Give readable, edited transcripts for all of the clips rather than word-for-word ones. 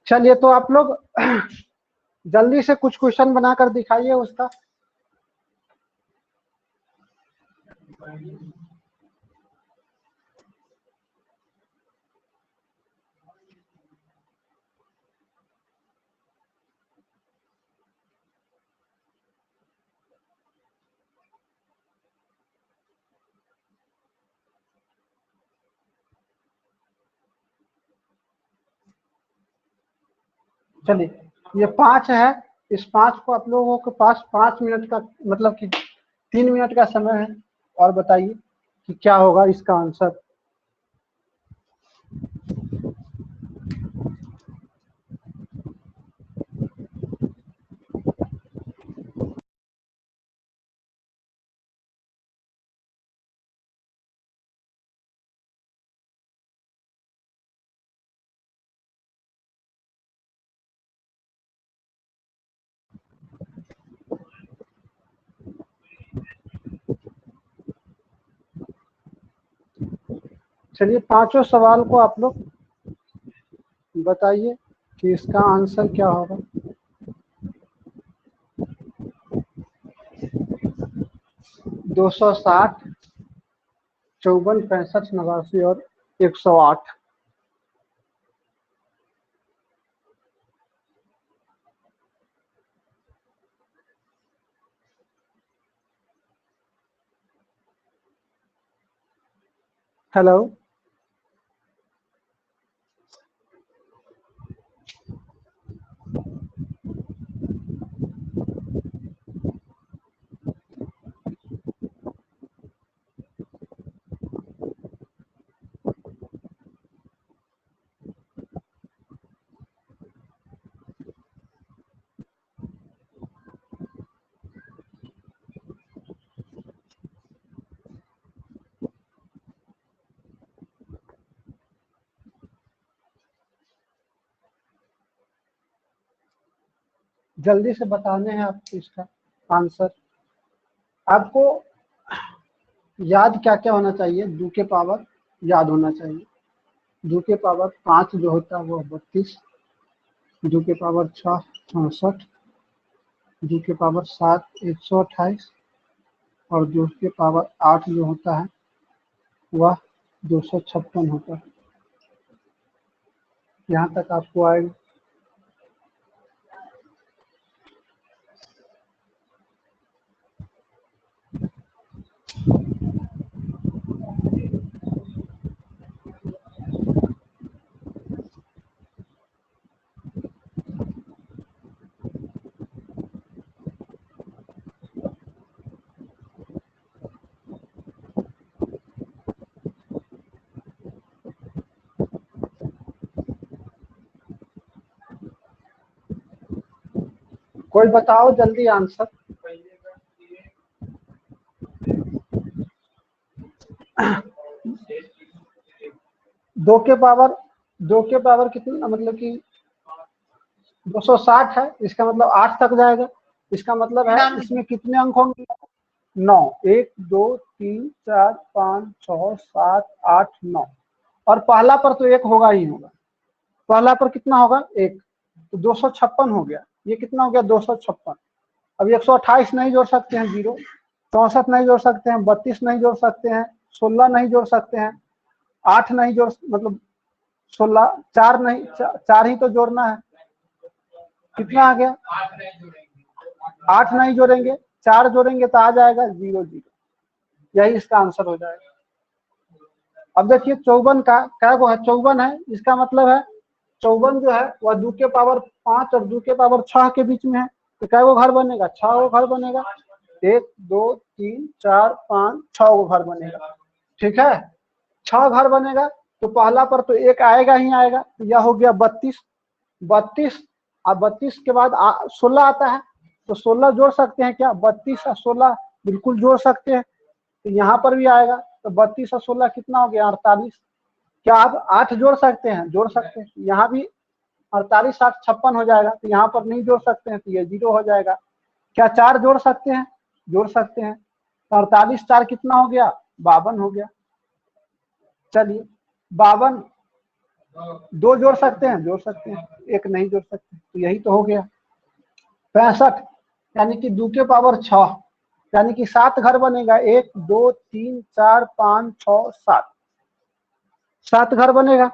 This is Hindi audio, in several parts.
चलिए तो आप लोग जल्दी से कुछ क्वेश्चन बनाकर दिखाइए उसका। चलिए ये 5 है, इस 5 को आप लोगों के पास 5 मिनट का मतलब कि 3 मिनट का समय है, और बताइए कि क्या होगा इसका आंसर। चलिए पांचों सवाल को आप लोग बताइए कि इसका आंसर क्या होगा। दो 260, 54, 65, 89 और 108। हेलो, जल्दी से बताने हैं आपको इसका आंसर। आपको याद क्या क्या होना चाहिए? 2 के पावर याद होना चाहिए। 2 के पावर 5 जो होता है वो 32, 2 के पावर 6 64, 2 के पावर 7 128 और 2 के पावर 8 जो होता है वह 256 होता है। यहाँ तक आपको आएगा। कोई बताओ जल्दी आंसर। 2 के पावर कितना, मतलब कि 260 है, इसका मतलब 8 तक जाएगा। इसका मतलब है इसमें कितने अंक होंगे? 9। 1 2 3 4 5 6 7 8 9। और पहला पर तो 1 होगा ही होगा। पहला पर कितना होगा? 1। तो 256 हो गया। ये कितना हो गया? 256। अब 128 नहीं जोड़ सकते हैं, 0। 64 नहीं जोड़ सकते हैं, 32 नहीं जोड़ सकते हैं, 16 नहीं जोड़ सकते हैं, 8 नहीं जोड़, मतलब 16, 4 नहीं, 4 ही तो जोड़ना है। कितना आ गया? 8 नहीं जोड़ेंगे, 4 जोड़ेंगे तो आ जाएगा 0 0। यही इसका आंसर हो जाएगा। अब देखिए 54 का क्या को है? 54 है, इसका मतलब है 54 जो है वह 2 के पावर 5 और 2 के पावर 6 के बीच में है। तो क्या वो घर बनेगा? 6 वो घर बनेगा। 1 2 3 4 5 6 वो घर बनेगा। ठीक है, 6 घर बनेगा। तो पहला पर तो 1 आएगा ही आएगा। तो यह हो गया 32। 32 और 32 के बाद 16 आता है। तो 16 जोड़ सकते हैं क्या? 32 और 16 बिल्कुल जोड़ सकते हैं। तो यहाँ पर भी आएगा। तो 32 और 16 कितना हो गया? 48। क्या आप 8 जोड़ सकते हैं? जोड़ सकते हैं। यहाँ भी 48 8 56 हो जाएगा। तो यहाँ पर नहीं जोड़ सकते हैं, तो ये 0 हो जाएगा। क्या 4 जोड़ सकते हैं? जोड़ सकते हैं। तो 48 4 कितना हो गया? 52 हो गया। चलिए 52 2 जोड़ सकते हैं, जोड़ सकते हैं, 1 नहीं जोड़ सकते, तो यही तो हो गया 65, यानी कि 2 के पावर 6, यानी कि 7 घर बनेगा। 1 2 3 4 5 6 7, 7 घर बनेगा,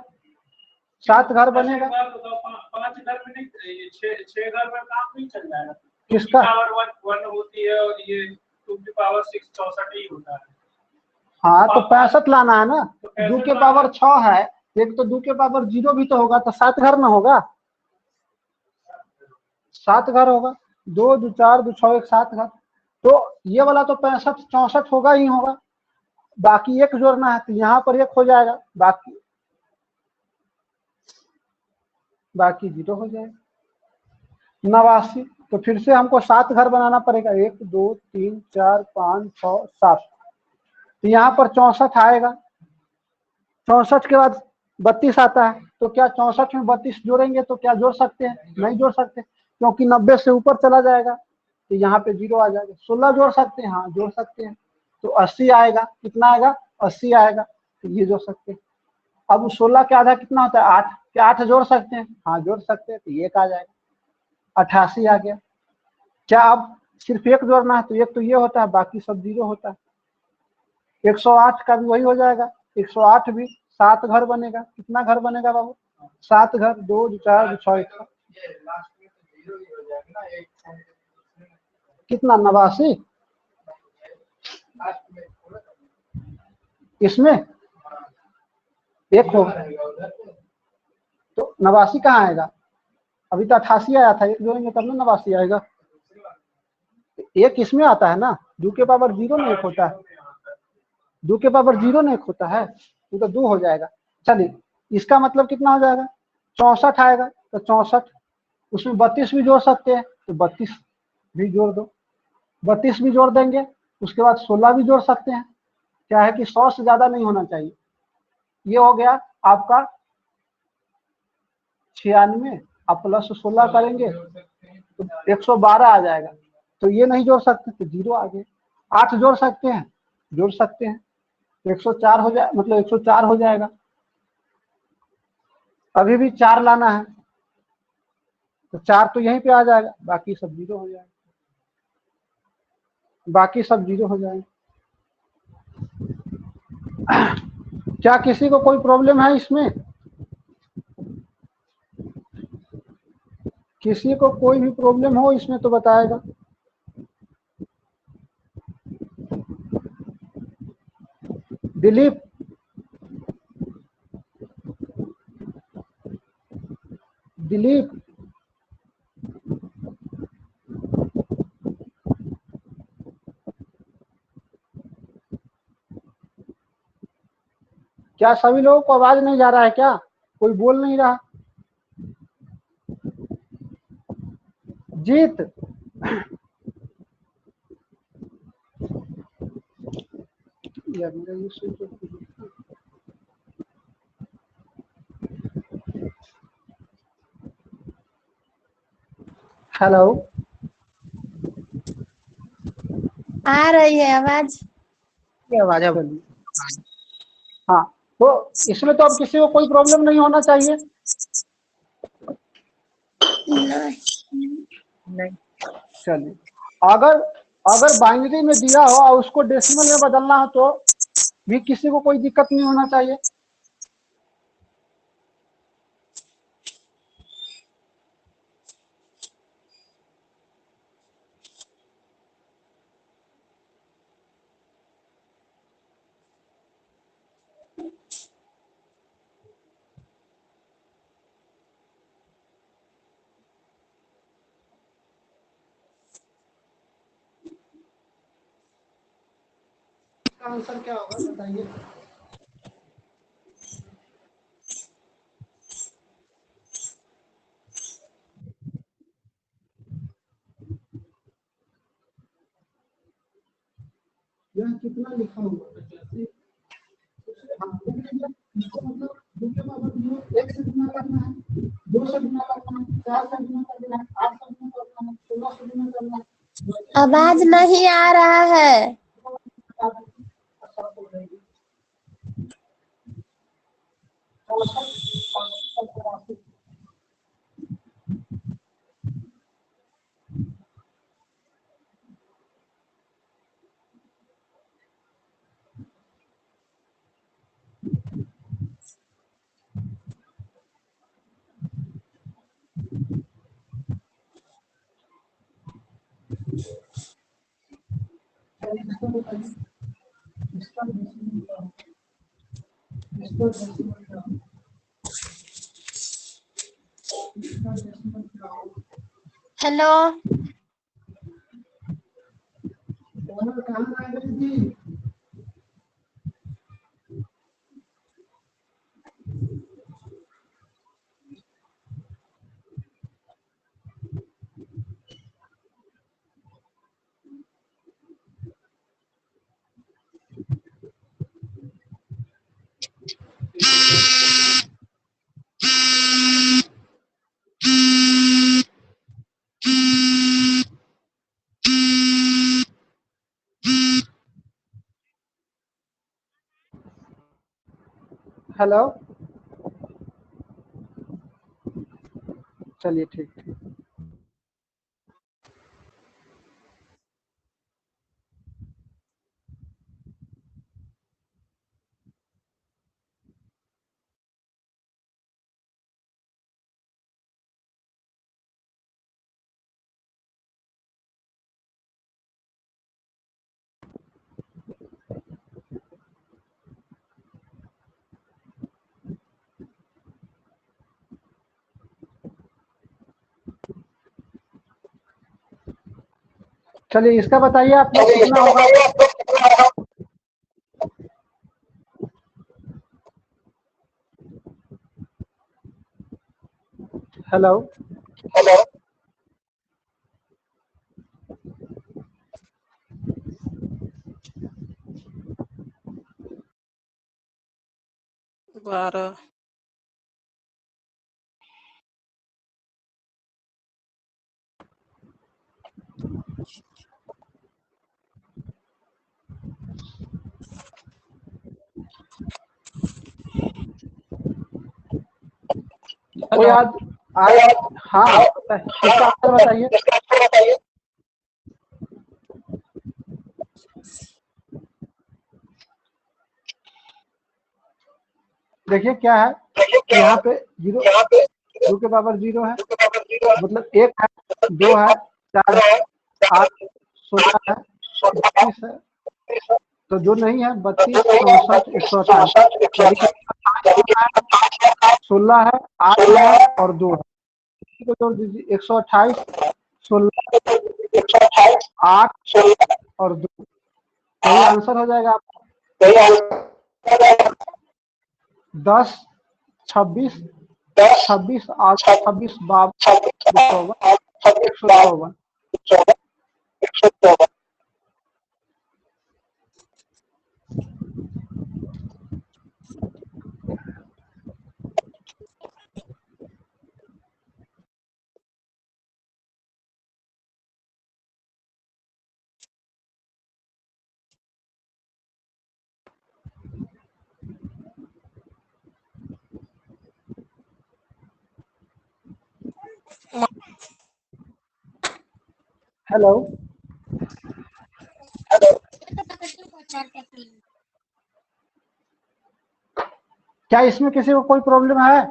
7 घर बनेगा। 5 घर में नहीं, 6 घर में काम नहीं चल जाएगा। किसका? पावर 1 होती है और ये 2 की पावर 6 64 ही होता है। हाँ तो 65 लाना है ना, 2 के पावर 6 है, एक तो 2 के पावर 0 भी तो होगा, तो 7 घर ना होगा, 7 घर होगा। 2 2 4 2 6 1 7 घर, तो ये वाला तो 65 64 होगा ही होगा। बाकी 1 जोड़ना है, तो यहाँ पर 1 हो जाएगा, बाकी 0 हो जाएगा। 89, तो फिर से हमको 7 घर बनाना पड़ेगा। 1 2 3 4 5 6 7, तो यहाँ पर 64 आएगा। 64 के बाद 32 आता है, तो क्या 64 में 32 जोड़ेंगे तो क्या जोड़ सकते हैं? नहीं जोड़ सकते, क्योंकि 90 से ऊपर चला जाएगा, तो यहाँ पे 0 आ जाएगा। 16 जोड़ सकते हैं, हाँ जोड़ सकते हैं, तो 80 आएगा। कितना आएगा? 80 आएगा, तो ये जोड़ सकते हैं। अब 16 के आधा कितना होता है? 8, क्या 8 जोड़ सकते हैं? हाँ जोड़ सकते हैं, तो ये आ जाएगा, 88 आ गया। क्या अब सिर्फ 1 जोड़ना है, तो 1 तो ये होता है, बाकी सब 0 होता है। 108 का भी वही हो जाएगा, 108 भी 7 घर बनेगा। कितना घर बनेगा बाबू? 7 घर, 2 4 6 1, कितना? 89 इसमें 1 होगा, तो 89 कहाँ आएगा? अभी तो 88 आया था, 1 जोड़ेंगे तब ना 89 आएगा। 1 इसमें आता है ना, 2 के पावर 0 में 1 होता है, 2 के पावर 0 में 1 होता है, तो 2 हो जाएगा। चलिए, इसका मतलब कितना हो जाएगा? 64 आएगा, तो 64, उसमें 32 भी जोड़ सकते हैं, तो 32 भी जोड़ दो, 32 भी जोड़ देंगे। उसके बाद 16 भी जोड़ सकते हैं। क्या है कि 100 से ज्यादा नहीं होना चाहिए। ये हो गया आपका 96, आप प्लस 16 करेंगे तो 112 आ जाएगा, तो ये नहीं जोड़ सकते, तो 0 आ गए। 8 जोड़ सकते हैं, जोड़ सकते हैं, तो 104 हो जाए, मतलब 104 हो जाएगा। अभी भी 4 लाना है, तो 4 तो यहीं पे आ जाएगा, बाकी सब 0 हो जाएगा, बाकी सब 0 हो जाएगा। क्या किसी को कोई प्रॉब्लम है इसमें? किसी को कोई भी प्रॉब्लम हो इसमें तो बताएगा। दिलीप, दिलीप, क्या सभी लोगों को आवाज नहीं जा रहा है क्या? कोई बोल नहीं रहा? जीत, यार मेरा ये हेलो, आ रही है आवाज? आवाज है, बोलिए। हाँ, तो इसमें तो अब किसी को कोई प्रॉब्लम नहीं होना चाहिए। नहीं। चलिए, अगर अगर बाइनरी में दिया हो और उसको डेसिमल में बदलना हो तो भी किसी को कोई दिक्कत नहीं होना चाहिए। इसका आंसर क्या होगा बताइए? यह कितना लिखा हुआ है? इसको मतलब 2 के पावर 0 1 से गुना करना है, 2 से गुना करना है, 4 से गुना करना है, 8 से गुना करना है, 16 से गुना करना है। आवाज नहीं आ रहा है। हेलो। हेलो, चलिए ठीक ठीक। चलिए इसका बताइए आप लोग कितना होगा। हेलो, 12। कोई आज हाँ इसका आंसर बताइए। देखिए क्या है, यहाँ पे 2 के पावर 0 है, मतलब 1 है, 2 है, 4 है, 8, 16 है, 32 है। तो जो नहीं है 32, 64, 128, 16 है, 8 है और 2 है, इसी को जोड़ दीजिए। 128, 16, 8 और 2, यही आंसर हो जाएगा आपका। 10, 26, 26, 8, 26, 52, 154। हेलो, क्या इसमें किसी को कोई प्रॉब्लम है?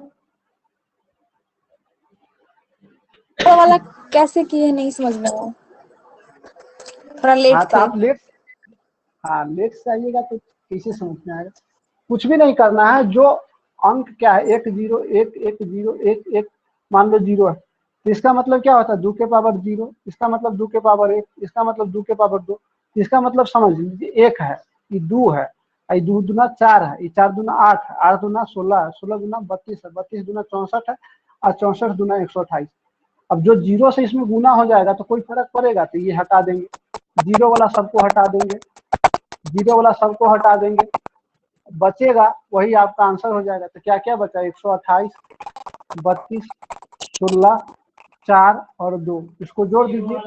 तो वाला कैसे किए नहीं समझ में आया, थोड़ा लेट हाँ तो थे। आप लेट से आइएगा तो कैसे समझ में आएगा। कुछ भी नहीं करना है, जो अंक क्या है 1 0 1 1 0 1 1 मान लो 0 है, तो इसका मतलब क्या होता है 2 के पावर 0, इसका मतलब 2 के पावर 1, इसका मतलब 2 के पावर 2, इसका मतलब समझ लीजिए 1 है, ये 2 है, ये 2 दूना 4 है, ये 4 दूना 8 है, 8 दूना 16 है, 16 दूना 32 है, 32 दूना 64 है और 64 दूना 128। अब जो 0 से इसमें गुना हो जाएगा तो कोई फर्क पड़ेगा, तो ये हटा देंगे, 0 वाला सबको हटा देंगे, 0 वाला सबको हटा देंगे, बचेगा वही आपका आंसर हो जाएगा। तो क्या क्या बचा, 128, 32, 16, 4 और 2, इसको जोड़ दीजिए।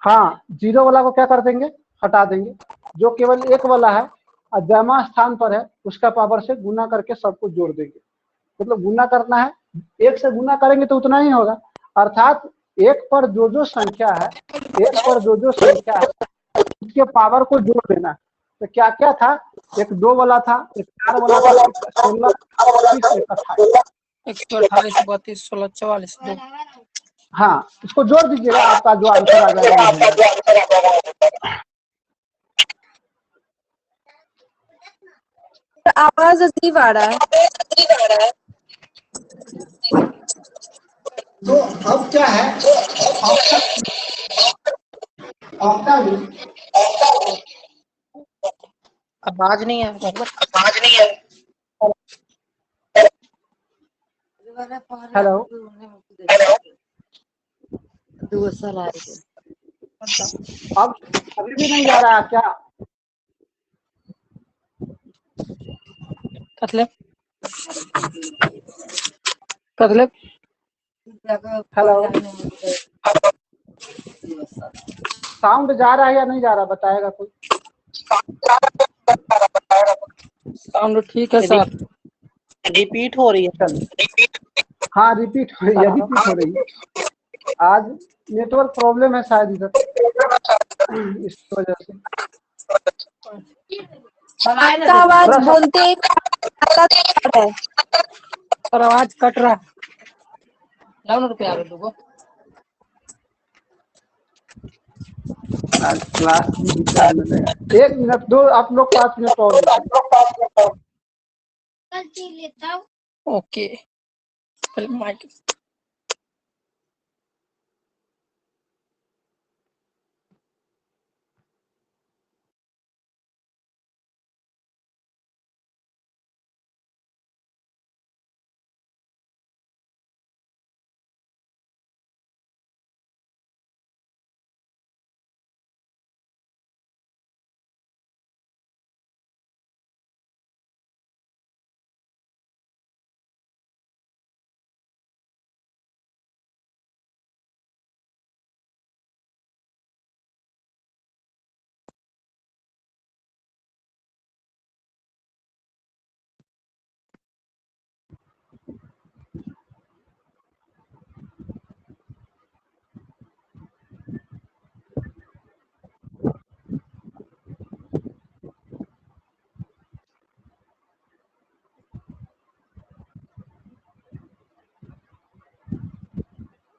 हाँ 0 वाला को क्या कर देंगे, हटा देंगे, जो केवल 1 वाला है और जमा स्थान पर है उसका पावर से गुना करके सबको जोड़ देंगे। मतलब गुना करना है, 1 से गुना करेंगे तो उतना ही होगा, अर्थात 1 पर जो संख्या है, 1 पर जो संख्या है उसके पावर को जोड़ देना। तो क्या क्या था, एक 2 वाला था, एक 4 वाला था, एक 16, 32, एक 28। 128, 32, 16, 44, 2। हाँ इसको जोड़ दीजिएगा, आपका जो आंसर आ जाएगा। आवाज अजीब आ रहा है। तो अब क्या है, ऑक्टा में आवाज नहीं है। हेलो, अब अभी भी नहीं जा रहा क्या? कतले कतले हेलो, साउंड जा रहा है या नहीं जा रहा, बताएगा कोई? साउंड ठीक है सर। रिपीट हो रही है। चलिए, हाँ रिपीट हो रही है, रिपीट हो रही है। आज नेटवर्क प्रॉब्लम है शायद इधर, इस वजह से। आपका आवाज बोलते है। और आवाज कट रहा है। लाओ रुपया दो। आज क्लास मिलेगा। 1 मिनट दो, आप लोग 5 मिनट और लेते। Okay mic.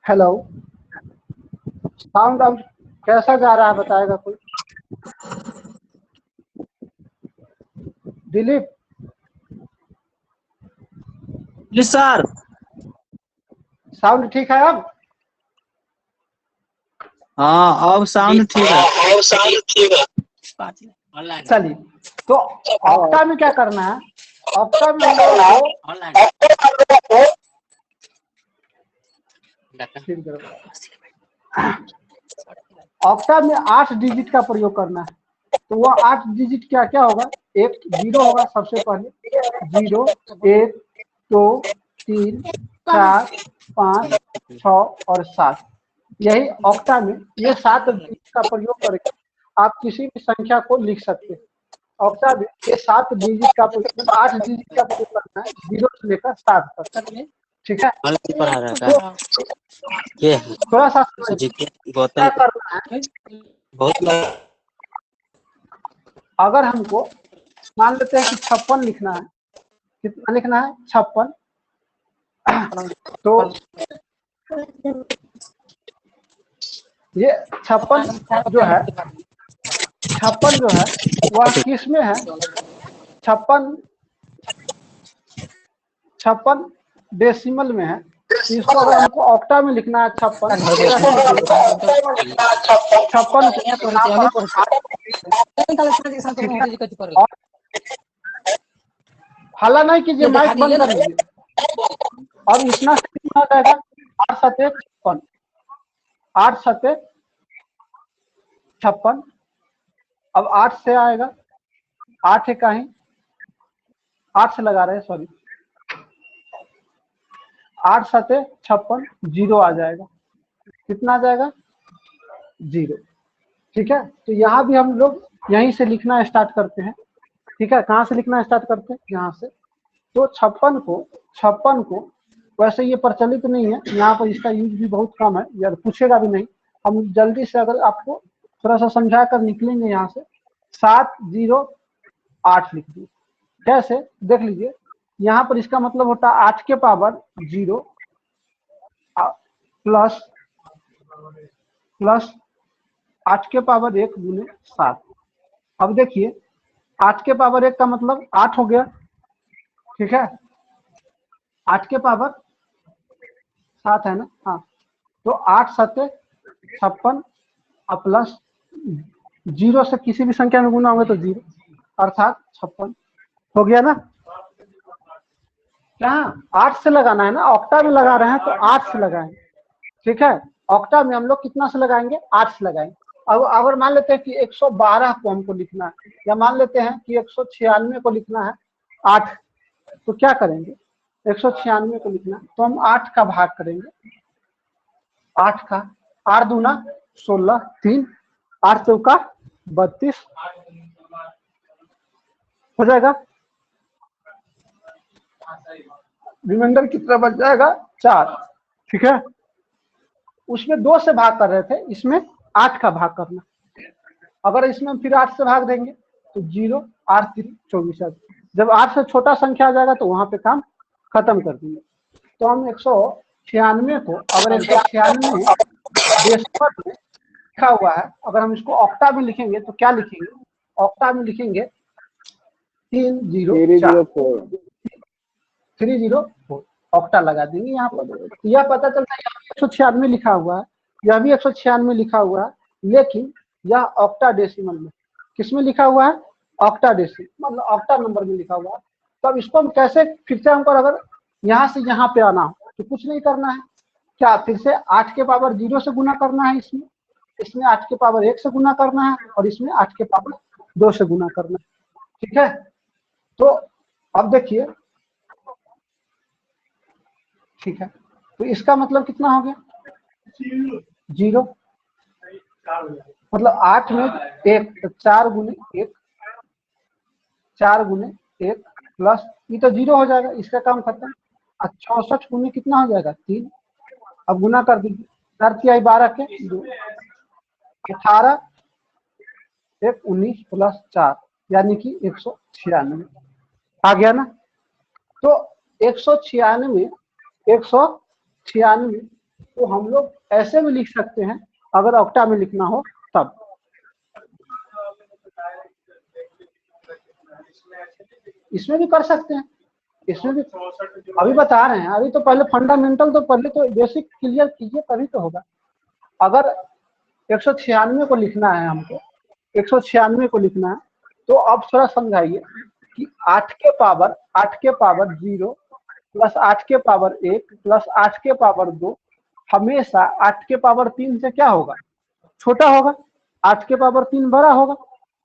हेलो, साउंड अब कैसा जा रहा है, बताएगा कोई? दिलीप जी सर। साउंड ठीक है अब? हाँ अब साउंड ठीक है। चलिए, तो ऑक्टा में क्या करना है, ऑक्टा में हम लोग को ऑक्टा में 8 डिजिट का प्रयोग करना है। तो वह 8 डिजिट क्या क्या होगा? एक 0 होगा सबसे पहले, 0, 1, 2, 3, 4, 5, 6 और 7। यही ऑक्टा में ये 7 डिजिट का प्रयोग करके आप किसी भी संख्या को लिख सकते हैं। ऑक्टा में ये 7 डिजिट का प्रयोग, 8 डिजिट का प्रयोग करना है, 0 से लेकर 7 तक। ठीक है, थोड़ा सा क्या करना है। अगर हमको मान लेते हैं कि 56 लिखना है, कितना लिखना है? 56। तो ये 56 जो है, 56 जो है वह किस में है? 56 डेसिमल में है। इसको अगर हमको ऑक्टा में लिखना है 56, 56 हल्ला नहीं कीजिए, माइक बंद कर लीजिए। अब इतना से कितना हो जाएगा? 8 7 56, 8 7 56। अब 8 से आएगा, 8 है कहीं, 8 से लगा रहे हैं, सॉरी, 8 7 56, 0 आ जाएगा। कितना आ जाएगा? 0। ठीक है, तो यहाँ भी हम लोग यहीं से लिखना स्टार्ट करते हैं। ठीक है, कहाँ से लिखना स्टार्ट करते हैं? यहाँ से। तो 56 को वैसे ये प्रचलित नहीं है यहाँ पर, इसका यूज भी बहुत कम है, यार पूछेगा भी नहीं। हम जल्दी से अगर आपको थोड़ा सा समझा कर निकलेंगे यहाँ से, 7 0 8 लिख दिए। कैसे? देख लीजिए, यहाँ पर इसका मतलब होता है 8 के पावर 0 प्लस 8 के पावर 1 गुने 7। अब देखिए, 8 के पावर 1 का मतलब 8 हो गया, ठीक है, 8 के पावर 7 है ना, हाँ, तो 8 7 56 और प्लस 0 से किसी भी संख्या में गुना होगा तो 0 अर्थात 56 हो गया ना। क्या 8 से लगाना है ना, ऑक्टा में लगा रहे हैं तो 8 से लगाएंगे, ठीक है। ऑक्टा में हम लोग कितना से लगाएंगे, 8 से लगाएंगे। अब अगर मान लेते हैं कि 112 को हमको लिखना है, या मान लेते हैं कि 196 को लिखना है 8, तो क्या करेंगे, 196 को लिखना है तो हम 8 का भाग करेंगे, 8 का 8 दूना 16, 3 8 चौका 32 हो जाएगा। रिमाइंडर कितना बच जाएगा, 4, ठीक है। उसमें 2 से भाग कर रहे थे, इसमें 8 का भाग करना। अगर इसमें हम फिर 8 से भाग देंगे तो 0 8 3 24 जब 8 से छोटा संख्या आ जाएगा तो वहां पे काम खत्म कर देंगे। तो हम 196 को, अगर 196 डेसिमल में लिखा हुआ है, अगर हम इसको ऑक्टा में लिखेंगे तो क्या लिखेंगे, ऑक्टा में लिखेंगे 304 ऑक्टा लगा देंगे यहाँ पर। यह पता चलता है यहाँ 196 लिखा हुआ है, यह भी 196 लिखा हुआ है, लेकिन यह ऑक्टा डेसिमल में, किसमें लिखा हुआ है, ऑक्टा डेसिमल मतलब ऑक्टा नंबर में लिखा हुआ है। तो अब इसको हम कैसे, फिर से हमको अगर यहाँ से यहाँ पे आना हो तो कुछ नहीं करना है, क्या फिर से 8 के पावर 0 से गुना करना है, इसमें 8 के पावर 1 से गुना करना है, और इसमें 8 के पावर 2 से गुना करना है, ठीक है। तो अब देखिए, ठीक है, तो इसका मतलब कितना हो गया, 0, मतलब 8 में 1 तो 4 गुने 1, 4 गुने 1 प्लस ये तो 0 हो जाएगा, इसका काम खत्म। 64 गुने कितना हो जाएगा, 3, अब गुना कर दीजिए, 4 तिहाई 12 के 2, 18 1 19 प्लस 4 यानी कि 196 आ गया ना। तो 196 तो हम लोग ऐसे भी लिख सकते हैं, अगर ऑक्टा में लिखना हो तब। इसमें भी कर सकते हैं, इसमें भी अभी बता रहे हैं, अभी तो पहले फंडामेंटल, तो पहले तो बेसिक क्लियर कीजिए तभी तो होगा। अगर 196 को लिखना है हमको, 196 को लिखना है, तो अब थोड़ा समझाइए कि 8 के पावर 0 प्लस 8 के पावर 1 प्लस 8 के पावर 2 हमेशा 8 के पावर 3 से क्या होगा, छोटा होगा, 8 के पावर 3 बड़ा होगा।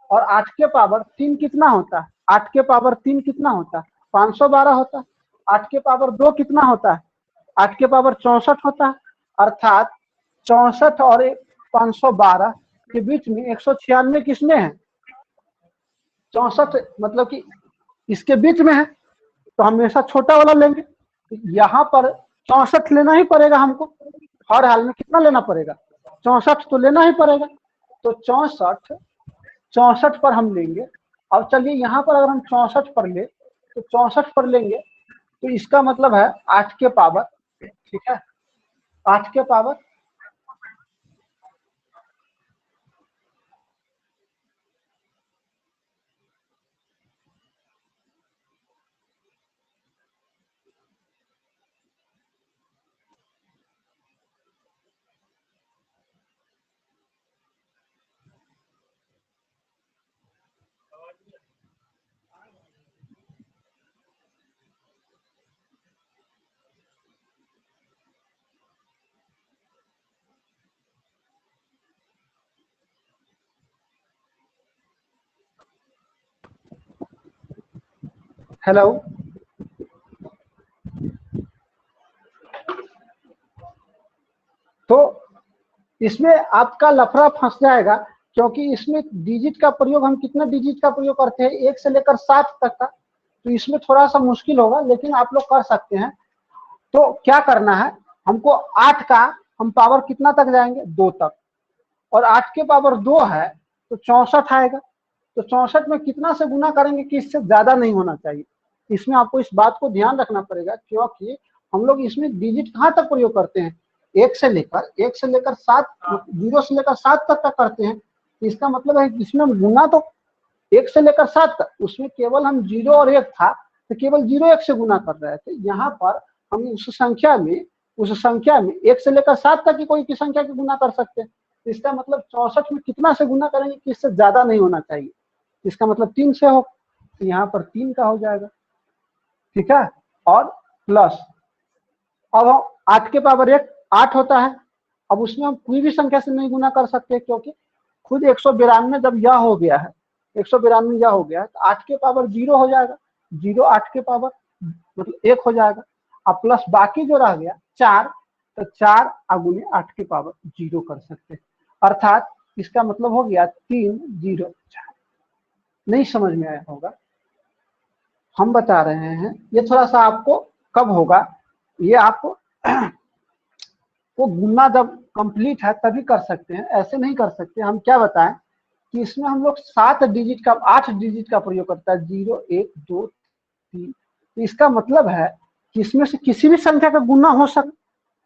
और 8 के पावर 3 कितना होता है, 8 के पावर 3 कितना होता है, 512 होता है। 8 के पावर 2 कितना होता है, 8 के पावर 64 होता है। अर्थात 64 और 512 के बीच में 196 किसमें है, 64 मतलब कि इसके बीच में है, तो हमेशा छोटा वाला लेंगे। यहाँ पर 64 लेना ही पड़ेगा हमको, हर हाल में कितना लेना पड़ेगा, 64 तो लेना ही पड़ेगा। तो 64 पर हम लेंगे। अब चलिए यहाँ पर अगर हम 64 पर ले तो 64 पर लेंगे तो इसका मतलब है 8 के पावर, ठीक है, 8 के पावर हेलो, तो इसमें आपका लफड़ा फंस जाएगा, क्योंकि इसमें डिजिट का प्रयोग, हम कितना डिजिट का प्रयोग करते हैं, 1 से लेकर 7 तक का, तो इसमें थोड़ा सा मुश्किल होगा, लेकिन आप लोग कर सकते हैं। तो क्या करना है हमको, 8 का हम पावर कितना तक जाएंगे, 2 तक, और 8 के पावर 2 है तो 64 आएगा। तो 64 में कितना से गुना करेंगे कि इससे ज्यादा नहीं होना चाहिए। इसमें आपको इस बात को ध्यान रखना पड़ेगा, क्योंकि हम लोग इसमें डिजिट कहाँ तक प्रयोग करते हैं, 1 से लेकर 7, 0 से लेकर 7 तक का करते हैं। इसका मतलब है कि इसमें गुना तो 1 से लेकर 7 तक, उसमें केवल हम 0 और 1 था, तो केवल 0 1 से गुना कर रहे थे। यहाँ पर हम उस संख्या में 1 से लेकर 7 तक की कोई की संख्या की गुना कर सकते हैं। तो इसका मतलब 64 में कितना से गुना करेंगे कि इससे ज्यादा नहीं होना चाहिए। इसका मतलब 3 से हो, तो यहाँ पर 3 का हो जाएगा, ठीक है। और प्लस अब 8 के पावर 1 8 होता है। अब उसमें हम कोई भी संख्या से नहीं गुना कर सकते, क्योंकि खुद 192 जब यह हो गया है, 192 यह हो गया है, तो 8 के पावर 0 हो जाएगा, 0 8 के पावर मतलब 1 हो जाएगा। अब प्लस बाकी जो रह गया 4, तो 4 गुने 8 के पावर 0 कर सकते हैं। अर्थात इसका मतलब हो गया 3 0 4। नहीं समझ में आया होगा, हम बता रहे हैं। ये थोड़ा सा आपको कब होगा, ये आपको वो गुना जब कंप्लीट है तभी कर सकते हैं, ऐसे नहीं कर सकते। हम क्या बताएं कि इसमें हम लोग 7 डिजिट का 8 डिजिट का प्रयोग करता है, 0 1 2 3। तो इसका मतलब है कि इसमें से किसी भी संख्या का गुना हो सकता,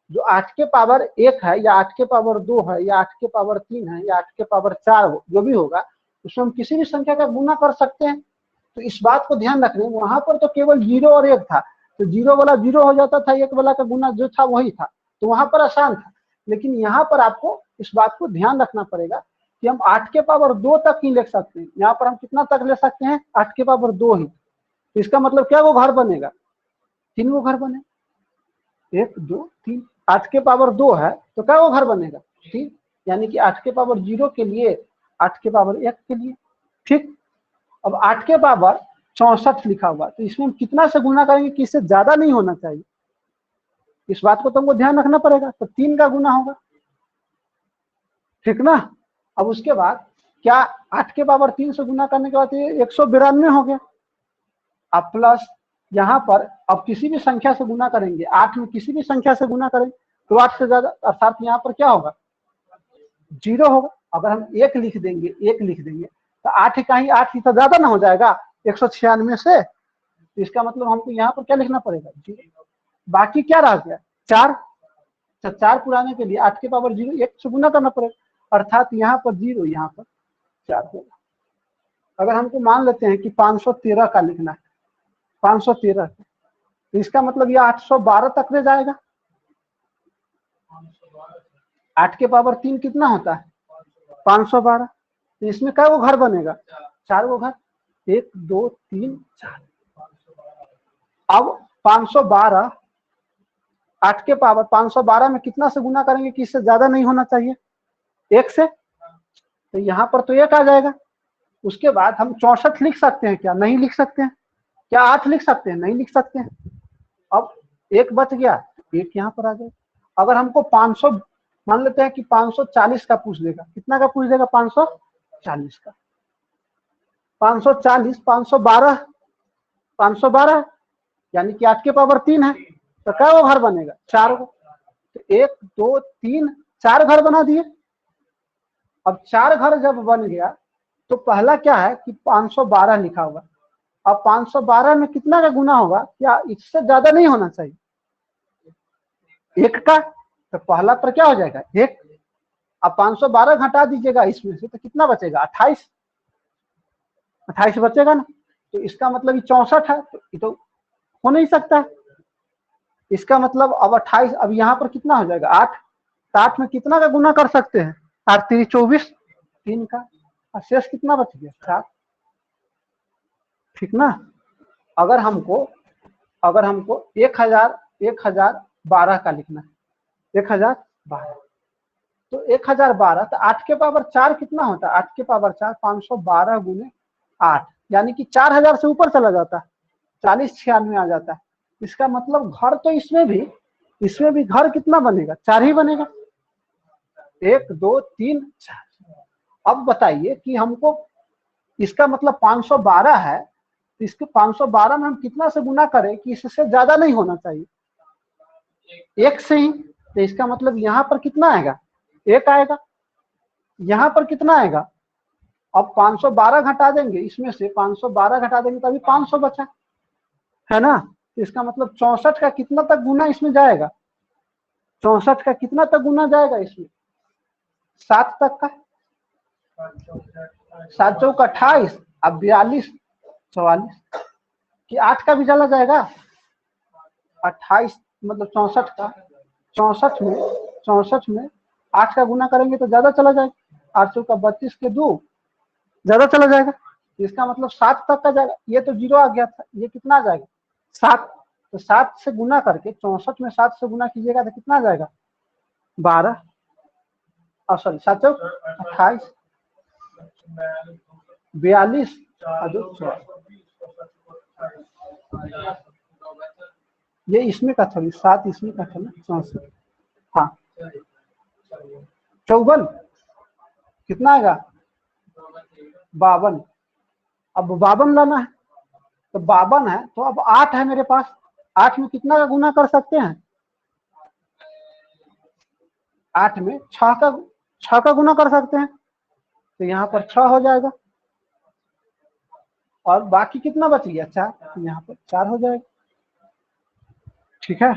जो 8 के पावर 1 है या 8 के पावर 2 है या 8 के पावर 3 है या 8 के पावर 4 हो, जो भी होगा उसमें हम किसी भी संख्या का गुना कर सकते हैं। तो इस बात को ध्यान रखना, वहां पर तो केवल 0 और 1 था, तो 0 वाला 0 हो जाता था, 1 वाला का गुना जो था वही था, तो वहां पर आसान था। लेकिन यहाँ पर आपको इस बात को ध्यान रखना पड़ेगा कि हम 8 के पावर 2 तक ही लिख सकते हैं। यहाँ पर हम कितना तक ले सकते हैं, 8 के पावर 2 ही। तो इसका मतलब क्या वो घर बनेगा, 3 वो घर बने, 1 2 3। 8 के पावर 2 है तो क्या वो घर बनेगा, 3। यानी कि 8 के पावर 0 के लिए, 8 के पावर 1 के लिए, ठीक। अब 8 के पावर 64 लिखा हुआ, तो इसमें हम कितना से गुना करेंगे कि इससे ज्यादा नहीं होना चाहिए। इस बात को तुमको ध्यान रखना पड़ेगा। तो 3 का गुना होगा, ठीक ना। अब उसके बाद क्या 8 के पावर 3 से गुना करने के बाद ये 192 हो गया। अब प्लस यहाँ पर अब किसी भी संख्या से गुना करेंगे, 8 में किसी भी संख्या से गुना करेंगे तो 8 से ज्यादा, अर्थात यहाँ पर क्या होगा, 0 होगा। अगर हम 1 लिख देंगे तो 8 का ही 8 ही तो ज्यादा ना हो जाएगा 196 से। तो इसका मतलब हमको यहाँ पर क्या लिखना पड़ेगा, 0। बाकी क्या रह गया, 4। तो 4 पुराने के लिए 8 के पावर 0 1 से गुना करना पड़ेगा, अर्थात यहाँ पर 0 यहाँ पर 4 होगा। अगर हमको मान लेते हैं कि 513 का लिखना है, 513, तो इसका मतलब ये 812 तक ले जाएगा। 8 के पावर 3 कितना होता है, 512। तो इसमें क्या वो घर बनेगा, 4 वो घर, 1 2 3 4। अब 512 8 के पावर 512 में कितना से गुना करेंगे कि इससे ज्यादा नहीं होना चाहिए, 1 से। तो यहाँ पर तो 1 आ जाएगा। उसके बाद हम 64 लिख सकते हैं क्या, नहीं लिख सकते हैं। क्या 8 लिख सकते हैं, नहीं लिख सकते हैं। अब 1 बच गया, 1 यहाँ पर आ जाएगा। अगर हमको 500 मान लेते हैं कि 540 का पूछ देगा, कितना का पूछ देगा, 540 का। 540 512 यानी कि 8 के पावर 3 है, तो क्या वो घर बनेगा, 4 को। तो 1 2 3 4 घर बना दिए। अब 4 घर जब बन गया तो पहला क्या है कि 512 लिखा हुआ। अब 512 में कितना का गुना होगा, क्या इससे ज्यादा नहीं होना चाहिए, 1 का। तो पहला पर क्या हो जाएगा, 1। अब 512 घटा दीजिएगा इसमें से, तो कितना बचेगा, 28 बचेगा ना। तो इसका मतलब ये 64 है, तो ये तो हो नहीं सकता। इसका मतलब अब 28, अब यहाँ पर कितना हो जाएगा, 8। तो 8 में कितना का गुना कर सकते हैं, 8 3 24, 3 का। और शेष कितना बच गया, 7, ठीक ना। अगर हमको 1012 का लिखना है, 1012, तो 1012, तो 8 के पावर 4 कितना होता है, 8 के पावर 4 512 गुने 8, यानी कि 4000 से ऊपर चला जाता है, 4096 आ जाता है। इसका मतलब घर तो इसमें भी घर कितना बनेगा, 4 ही बनेगा, 1 2 3 4। अब बताइए कि हमको इसका मतलब 512 है, तो इसके 512 में हम कितना से गुना करें कि इससे ज्यादा नहीं होना चाहिए, 1 से ही। तो इसका मतलब यहाँ पर कितना आएगा, 1 आएगा। यहाँ पर कितना आएगा, अब 512 घटा देंगे इसमें से, 512 घटा देंगे तभी 500 बचा, है ना। तो इसका मतलब 64 का कितना तक गुना इसमें जाएगा, 64 का कितना तक गुना जाएगा इसमें, 7 तक का। 7 चौक 28, अब 42 44, कि 8 का भी चला जाएगा, 28 मतलब 64 का, 64 में 8 का गुना करेंगे तो ज्यादा चला जाएगा, 8 का 32 के 2 ज्यादा चला जाएगा, इसका मतलब 7 तक का जाएगा। ये तो 0 आ गया था, ये कितना आ जाएगा 7, तो 7 से गुना करके 64 में 7 से गुना कीजिएगा तो कितना आ जाएगा 12, और सॉरी 7 28 42 ये इसमें का था, 7 इसमें का था ना 64, हाँ 54 कितना आएगा 52। अब 52 लाना है, तो 52 है तो अब 8 है मेरे पास, 8 में कितना का गुना कर सकते हैं, 8 में 6 का गुना कर सकते हैं, तो यहाँ पर 6 हो जाएगा, और बाकी कितना बच गया 4, तो यहाँ पर 4 हो जाएगा। ठीक है,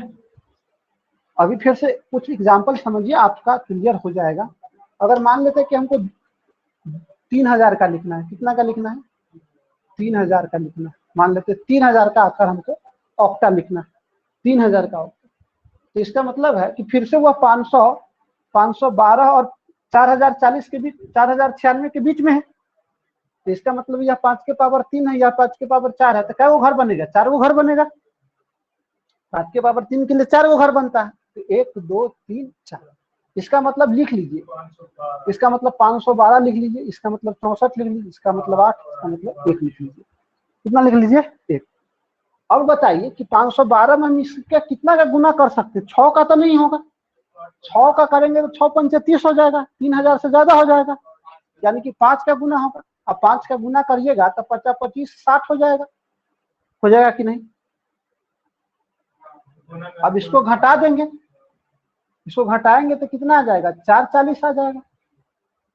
अभी फिर से कुछ एग्जाम्पल समझिए, आपका क्लियर हो जाएगा। अगर मान लेते हैं कि हमको 3000 का लिखना है, कितना का लिखना है 3000 का लिखना है, मान लेते हैं 3000 का आकर हमको ऑक्टा लिखना है, 3000 का ऑक्टा, तो इसका मतलब है कि फिर से वह 500, 512 और 4040 के बीच, 4096 के बीच में है, तो इसका मतलब यह 5 के पावर 3 है या 5 के पावर 4 है, तो क्या वो घर बनेगा 4 वो घर बनेगा, 5 के पावर 3 के लिए 4 वो घर बनता है, तो 1 2 3 4, इसका मतलब लिख लीजिए, इसका मतलब 512 लिख लीजिए, इसका मतलब 64 लिख लीजिए, इसका मतलब 8, इसका मतलब 1 लिख लीजिए, कितना लिख लीजिए 1। अब बताइए कि 512 में हम इसका कितना का गुना कर सकते हैं, 6 का तो नहीं होगा, 6 का करेंगे तो 6 पंचे 30 हो जाएगा, 3000 से ज्यादा हो जाएगा, यानी कि 5 का गुना होगा। अब 5 का गुना करिएगा तो 50 25 60 हो जाएगा कि नहीं। अब इसको घटा देंगे, इसको घटाएंगे तो कितना आ जाएगा 440 आ जाएगा,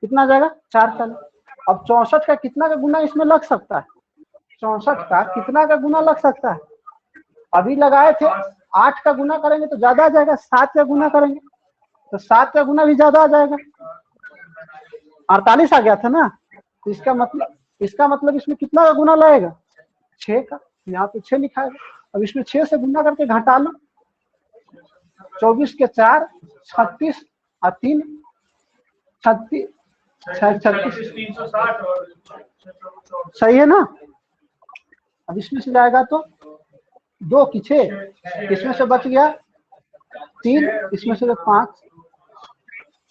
कितना आ जाएगा 440। अब 64 का कितना का गुना इसमें लग सकता है, 64 का कितना का गुना लग सकता है, अभी लगाए थे 8 का गुना करेंगे तो ज्यादा आ जाएगा, 7 का गुना करेंगे तो 7 का गुना भी ज्यादा आ जाएगा, 48 आ गया था ना, तो इसका मतलब इसमें कितना का गुना लगेगा 6 का, यहाँ पे 6 लिखा है। अब इसमें 6 से गुना करके घटा लो, 24 के 4 36 और 3 36 सही है ना। अब इसमें से जाएगा तो 2 की 6, इसमें से बच गया 3, इसमें से 5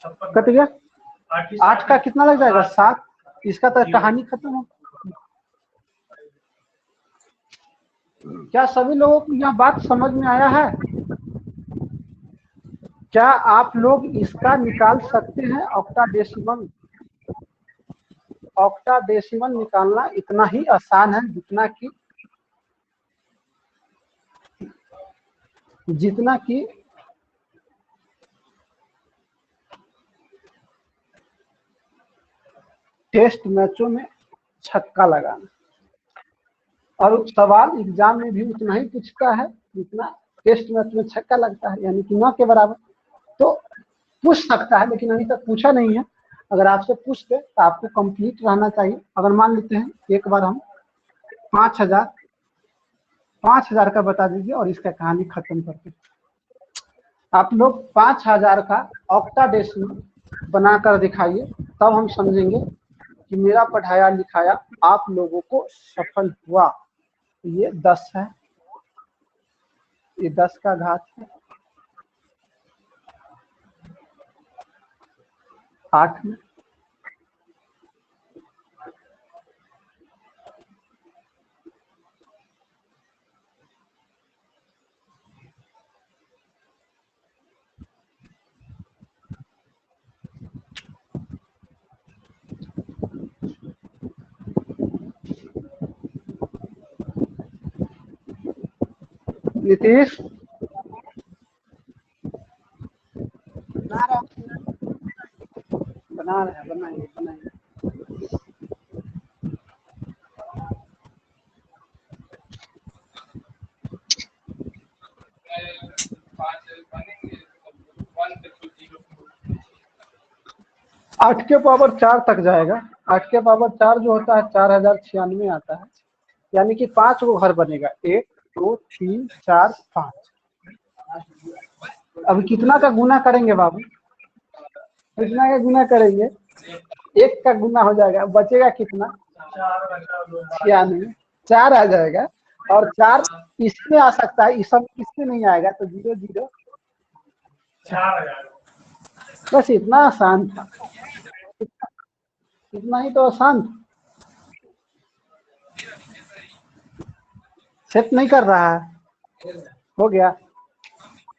कट गया, 8 का कितना लग जाएगा 7, इसका तो कहानी खत्म हो। क्या सभी लोगों को यह बात समझ में आया है? क्या आप लोग इसका निकाल सकते हैं ऑक्टाडेसिमल? ऑक्टाडेसिमल निकालना इतना ही आसान है जितना कि टेस्ट मैचों में छक्का लगाना, और सवाल एग्जाम में भी उतना ही पूछता है जितना टेस्ट मैच में छक्का लगता है, यानी कि 9 के बराबर। तो पूछ सकता है, लेकिन अभी तक पूछा नहीं है। अगर आपसे पूछते तो आपको कंप्लीट रहना चाहिए। अगर मान लेते हैं एक बार हम 5000 का बता दीजिए और इसका कहानी खत्म करते। आप लोग 5000 का ऑक्टाडेसिमल बनाकर दिखाइए, तब हम समझेंगे कि मेरा पढ़ाया लिखाया आप लोगों को सफल हुआ। ये 10 है, ये 10 का घात है 8 में, नीतीश बना रहे हैं, बनाइए। आठ के पावर 4 तक जाएगा। 8 के पावर 4 जो होता है 4096 आता है। यानी कि 5 गो घर बनेगा, 1 2 3 4 5। अब कितना का गुना करेंगे बाबू, कितना का गुना करेंगे, 1 का गुना हो जाएगा, बचेगा कितना, 96, 4 आ जाएगा। और 4 इसमें आ सकता है, इस सब इसमें नहीं आएगा, तो 0 0 बस इतना आसान था, इतना ही तो आसान था। सेट नहीं कर रहा है, हो गया।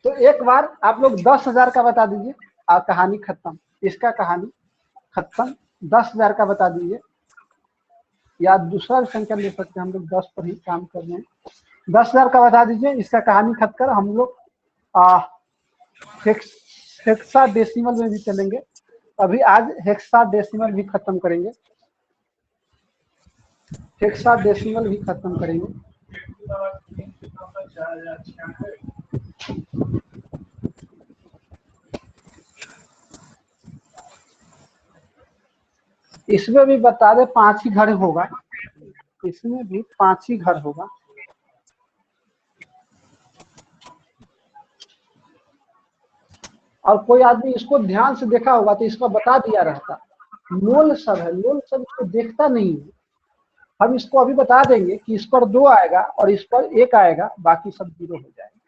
तो एक बार आप लोग 10,000 का बता दीजिए और कहानी खत्म, इसका कहानी खत्म। 10,000 का बता दीजिए, या दूसरा भी संख्या ले सकते हैं, हम लोग 10 पर ही काम कर रहे हैं। 10,000 का बता दीजिए, इसका कहानी खत्म कर हम लोग हेक्साडेसिमल में भी चलेंगे। अभी आज हेक्साडेसिमल भी खत्म करेंगे, हेक्साडेसिमल भी खत्म करेंगे। इसमें भी बता दे 5 ही घर होगा, इसमें भी 5 ही घर होगा। और कोई आदमी इसको ध्यान से देखा होगा तो इसको बता दिया रहता। लोल सब है, लोल सब इसको देखता नहीं है। हम इसको अभी बता देंगे कि इस पर 2 आएगा और इस पर 1 आएगा, बाकी सब 0 हो जाएगा।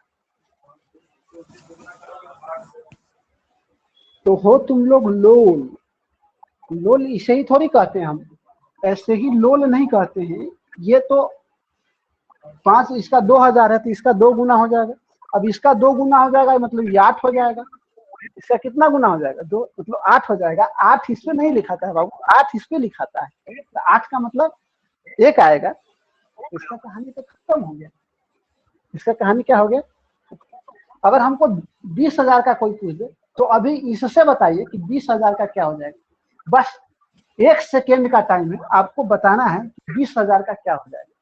तो हो तुम लोग लोल, लोल इसे ही थोड़ी कहते हैं हम, ऐसे ही लोल नहीं कहते हैं। ये तो 5, इसका 2000 है तो इसका 2 गुना हो जाएगा। अब इसका 2 गुना हो जाएगा मतलब ये 8 हो जाएगा। इसका कितना गुना हो जाएगा, 2 मतलब 8 हो जाएगा। 8 इस पे नहीं लिखाता है बाबू, 8 इस पे लिखाता है। 8 का मतलब 1 आएगा। इसका कहानी तो खत्म हो गया। इसका कहानी क्या हो गया। अगर हमको 20,000 का कोई पूछ दे तो अभी इससे बताइए कि 20,000 का क्या हो जाएगा। बस 1 सेकेंड का टाइम है, आपको बताना है 20,000 का क्या हो जाएगा।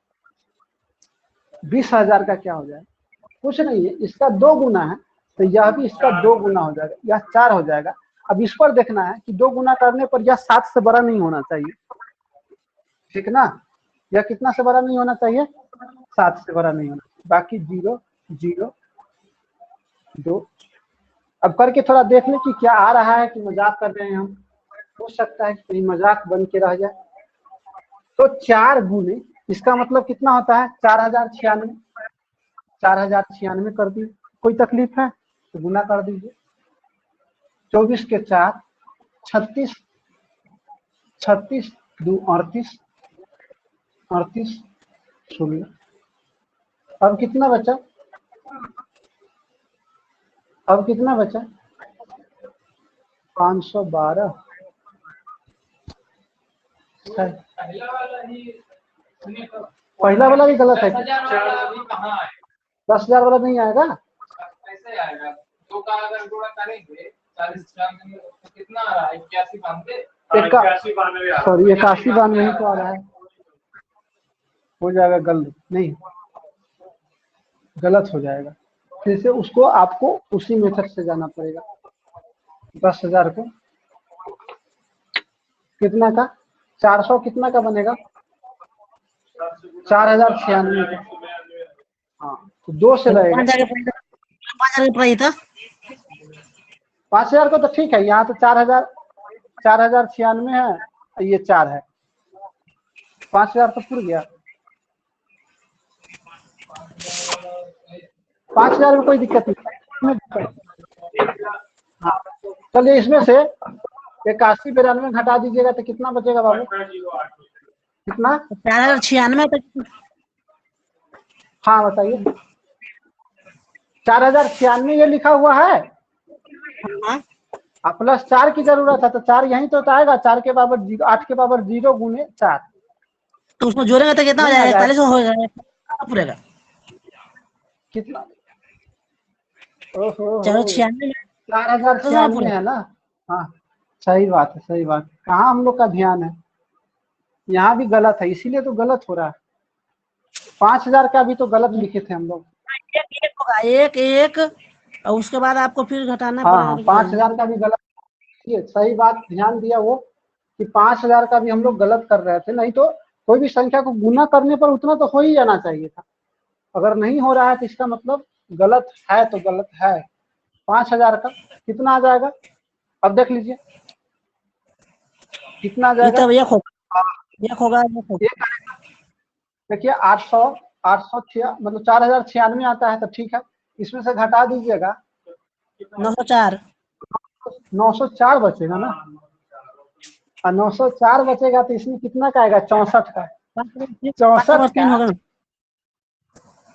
20,000 का क्या हो जाएगा, कुछ नहीं है। इसका 2 गुना है तो यह भी इसका 2 गुना हो जाएगा, यह 4 हो जाएगा। अब इस पर देखना है कि 2 गुना करने पर यह 7 से बड़ा नहीं होना चाहिए, ठीक ना। यह कितना से बड़ा नहीं होना चाहिए, 7 से बड़ा नहीं होना। बाकी 0 0 2। अब करके थोड़ा देख ले कि क्या आ रहा है कि मजाक कर रहे हैं हम। हो सकता है कि कहीं मजाक बन के रह जाए। तो 4 गुने इसका मतलब कितना होता है, 4096। 4096 कर दी, कोई तकलीफ है तो गुना कर दीजिए। 24 के 4 36, 36 2 38, 38 16। अब कितना बचा, अब कितना बचा, 512। पहला वाला भी गलत है, 10,000 वाला नहीं आएगा। कैसे आएगा, 2 का अगर गुणा करेंगे 40 तो कितना आ रहा है, 81 सॉरी 81 नहीं तो आ रहा है, हो जाएगा गलत, नहीं गलत हो जाएगा। फिर से उसको आपको उसी मेथड से जाना पड़ेगा। 10,000 को कितना का, 400 कितना का बनेगा, 4096 का। हाँ तो 2 से रहेगा। 5,000 को तो ठीक है, यहाँ तो 4096 है, ये 4 है। 5,000 तो पूर गया। 5,000 में कोई दिक्कत नहीं। हाँ चलिए, इसमें से 81 92 घटा दीजिएगा तो कितना बचेगा बाबू, कितना, 4096 तक। हाँ बताइए। 4096 ये लिखा हुआ है। हाँ प्लस 4 की जरूरत है तो 4 यहीं तो आएगा। 4 के बराबर 0, 8 के बराबर 0 गुने 4, तो उसको जोड़ेंगे तो कितना हो जाएगा, 41 हो जाएगा पूरेगा। कितना, ओहो 496 4096 है ना। हाँ सही बात है, सही बात। कहाँ हम लोग का ध्यान है, यहाँ भी गलत है, इसीलिए तो गलत हो रहा है। 5,000 का भी तो गलत लिखे थे हम लोग। एक होगा, एक एक और उसके बाद आपको फिर घटाना हाँ पड़ेगा। 5,000 का भी गलत, ये सही बात ध्यान दिया वो कि 5,000 का भी हम लोग गलत कर रहे थे। नहीं तो कोई भी संख्या को गुना करने पर उतना तो हो ही जाना चाहिए था। अगर नहीं हो रहा है तो इसका मतलब गलत है, तो गलत है। 5000 का कितना आ जाएगा, अब देख लीजिए कितना आ ये जाएगा। तब एक होगा एक देखिए 800 मतलब 4096 आता है, तो ठीक है, इसमें से घटा दीजिएगा 904 904 बचेगा ना। और 904 बचेगा तो इसमें कितना का आएगा, 64 का। 64 3 होगा ना।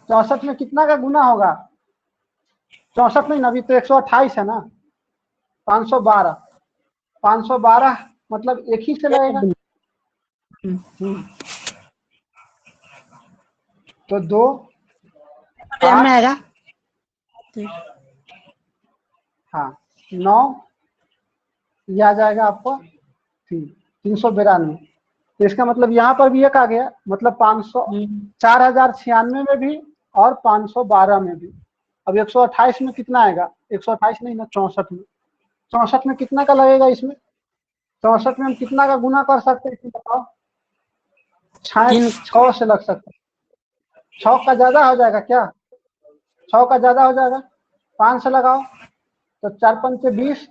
64 में कितना का गुना होगा, 64 नहीं, अभी तो 128 है ना। 512 512 मतलब एक ही से लगेगा। तो 2 में आएगा। हाँ 9 ये आ जाएगा आपको 392। तो इसका मतलब यहाँ पर भी एक आ गया, मतलब 4096 में भी और 512 में भी। अब 128 में कितना आएगा, 128 नहीं ना, 64 में। 64 में कितना का लगेगा इसमें, 64 में हम कितना का गुना कर सकते हैं इसमें बताओ। 6 से लग सकता है। 6 का ज्यादा हो जाएगा क्या, 6 का ज्यादा हो जाएगा, 5 से लगाओ तो 4 पंचे 20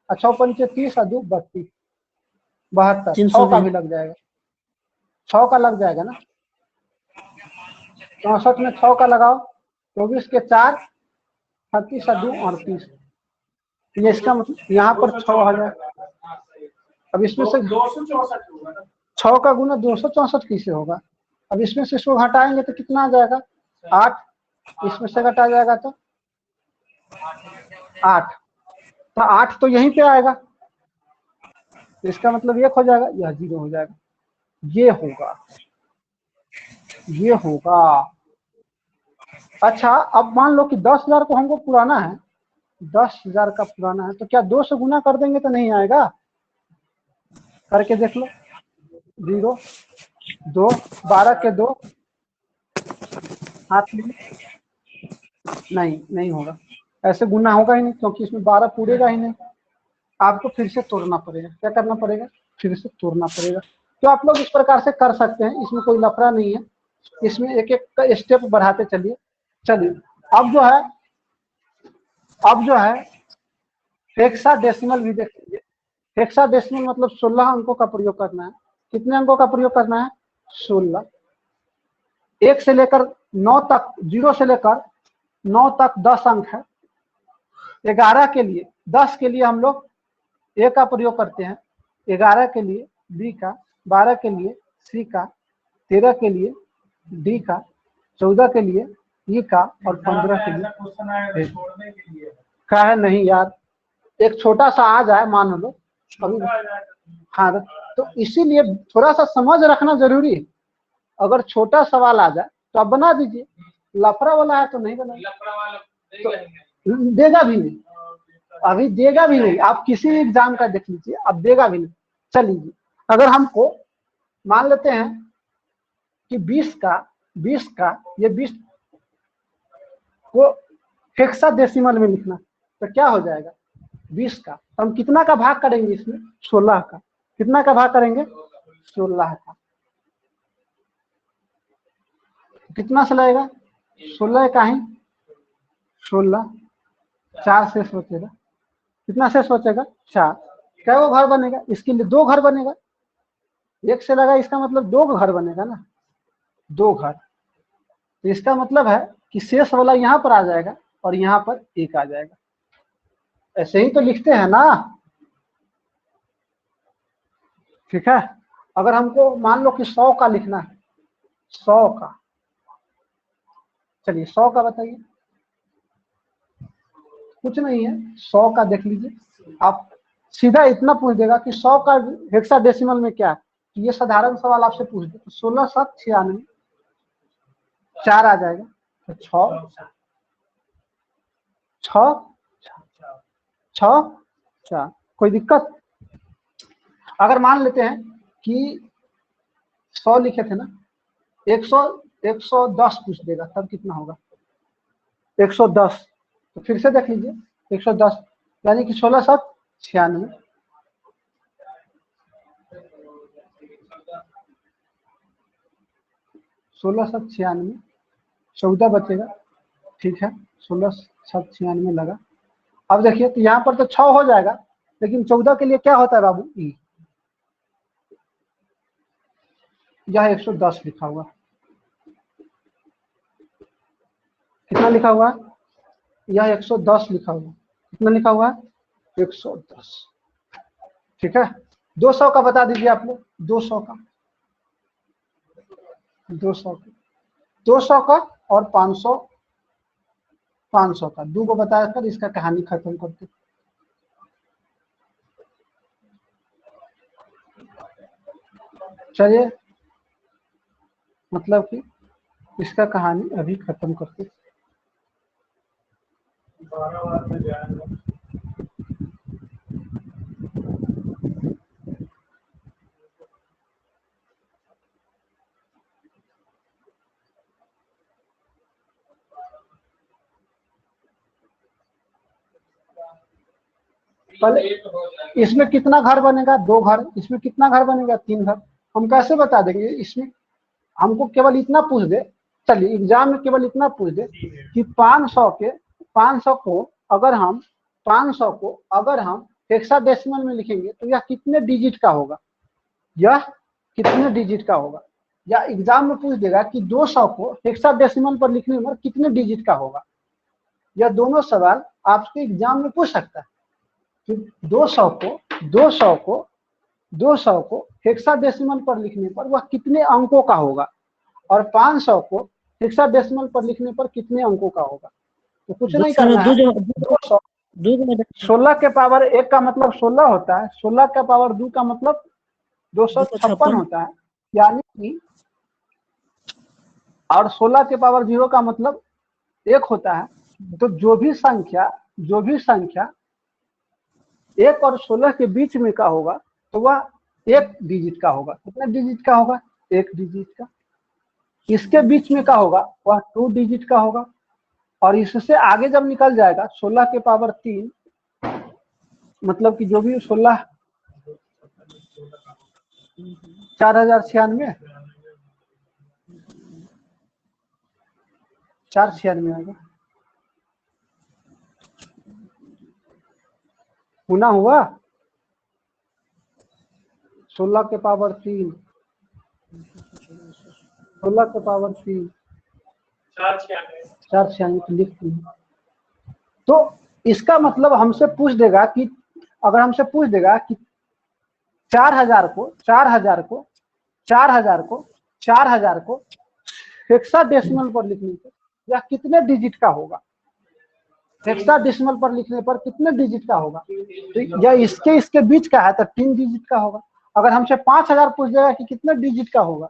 और 6 पंचे 30 और 2 32 72। 6 का भी लग जाएगा, 6 का लग जाएगा ना। 64 में 6 का लगाओ, 24 के 4 36 और 2 38। ये इसका मतलब यहाँ पर 6 आ जाएगा। अब इसमें से 6 का गुना 264 कैसे होगा। अब इसमें से इसको घटाएंगे तो कितना आ जाएगा, 8। इसमें से घटा जाएगा तो 8, तो 8 तो यहीं पे आएगा, तो इसका मतलब 1 हो जाएगा, यह 0 हो जाएगा। ये होगा। अच्छा अब मान लो कि 10,000 को हमको पुराना है, 10,000 का पुराना है, तो क्या 2 से गुना कर देंगे तो नहीं आएगा, करके देख लो। 0 2 12 के 2 हाथ में नहीं होगा, ऐसे गुना होगा ही नहीं, क्योंकि इसमें 12 पूरेगा ही नहीं। आपको फिर से तोड़ना पड़ेगा, क्या करना पड़ेगा, फिर से तोड़ना पड़ेगा। तो आप लोग इस प्रकार से कर सकते हैं, इसमें कोई लफड़ा नहीं है। इसमें एक एक स्टेप बढ़ाते चलिए। अब जो है हेक्साडेसिमल भी देख लीजिए। हेक्साडेसिमल मतलब 16 अंकों का प्रयोग करना है। कितने अंकों का प्रयोग करना है, 16। 1 से लेकर 9 तक, 0 से लेकर 9 तक 10 अंक है। 11 के लिए, 10 के लिए हम लोग ए का प्रयोग करते हैं, 11 के लिए बी का, 12 के लिए सी का, 13 के लिए डी का, 14 के लिए ई का और 15 के लिए का है। नहीं यार, एक छोटा सा आ जाए मान लो अभी। हाँ तो इसीलिए थोड़ा सा समझ रखना जरूरी है। अगर छोटा सवाल आ जाए तो आप बना दीजिए, लफड़ा वाला है तो नहीं बना, तो देगा भी नहीं, अभी देगा भी नहीं। आप किसी एग्जाम का देख लीजिए, अब देगा भी नहीं। चलिए अगर हमको मान लेते हैं कि 20 का ये 20 को हेक्साडेसिमल में लिखना, तो क्या हो जाएगा 20 का, तो हम कितना का भाग करेंगे इसमें, 16 का। कितना का भाग करेंगे, 16 का। कितना से लगेगा, 16 का ही 16, 4 शेष बचेगा। कितना शेष बचेगा, 4। क्या वो घर बनेगा, इसके लिए 2 घर बनेगा। 1 से लगा इसका मतलब 2 घर बनेगा ना, 2 घर। तो इसका मतलब है कि शेष वाला यहाँ पर आ जाएगा और यहाँ पर 1 आ जाएगा। ऐसे ही तो लिखते हैं ना, ठीक है। अगर हमको मान लो कि 100 का लिखना है, 100 का, चलिए 100 का बताइए। कुछ नहीं है, 100 का देख लीजिए। आप सीधा इतना पूछ देगा कि 100 का हेक्साडेसिमल में क्या है, तो ये साधारण सवाल आपसे पूछ दे तो 16 7 96 4 आ जाएगा, तो 6 4। कोई दिक्कत। अगर मान लेते हैं कि 100 लिखे थे ना, 110 पूछ देगा, तब कितना होगा, 110। तो फिर से देख लीजिए 110 यानी कि 16 7 96। 1696, 14 बचेगा, ठीक है, 1696 लगा। अब देखिए तो यहाँ पर तो 6 हो जाएगा, लेकिन 14 के लिए क्या होता है बाबू, ई। यह 110 लिखा हुआ, कितना लिखा हुआ है, यह 110 लिखा हुआ, कितना लिखा हुआ है, 110, ठीक है। 200 का बता दीजिए आप लोग, 200 का, 200 का और 500 का, 2 को बताकर इसका कहानी खत्म करते। चलिए, मतलब कि इसका कहानी अभी खत्म करते। पहले इसमें कितना घर बनेगा, 2 घर, इसमें कितना घर बनेगा, 3 घर। हम कैसे बता देंगे, इसमें हमको केवल इतना पूछ दे, चलिए एग्जाम में केवल इतना पूछ दे कि 500 को अगर हम 500 को अगर हम हेक्साडेसिमल में लिखेंगे तो यह कितने डिजिट का होगा, यह कितने डिजिट का होगा। या एग्जाम में पूछ देगा कि 200 को हेक्साडेसिमल पर लिखने पर कितने डिजिट का होगा। यह दोनों सवाल आपके एग्जाम में पूछ सकता है। 200 को हेक्साडेसिमल पर लिखने पर वह कितने अंकों का होगा, और 500 को हेक्साडेसिमल पर लिखने पर कितने अंकों का होगा। तो कुछ नहीं करना है, 16 के पावर 1 का मतलब 16 होता है, 16 का पावर 2 का मतलब 256 होता है, यानी कि, और 16 के पावर 0 का मतलब 1 होता है। तो जो भी संख्या 1 और 16 के बीच में का होगा तो वह 1 डिजिट का होगा। कितने डिजिट का होगा, 1 डिजिट का। इसके बीच में का होगा वह 2 डिजिट का होगा, और इससे आगे जब निकल जाएगा 16 के पावर 3, मतलब कि जो भी 16 4096 496 आएगा, गुना हुआ 16 के पावर 3, 16 के पावर 3 496 लिख दिए। तो इसका मतलब हमसे पूछ देगा कि, अगर हमसे पूछ देगा कि 4000 को हेक्साडेसिमल पर लिखने पर यह कितने डिजिट का होगा, हेक्साडेसिमल पर लिखने पर कितने डिजिट का होगा। तो यह इसके बीच का है तो 3 डिजिट का होगा। अगर हमसे 5000 पूछ देगा कि कितने डिजिट का होगा,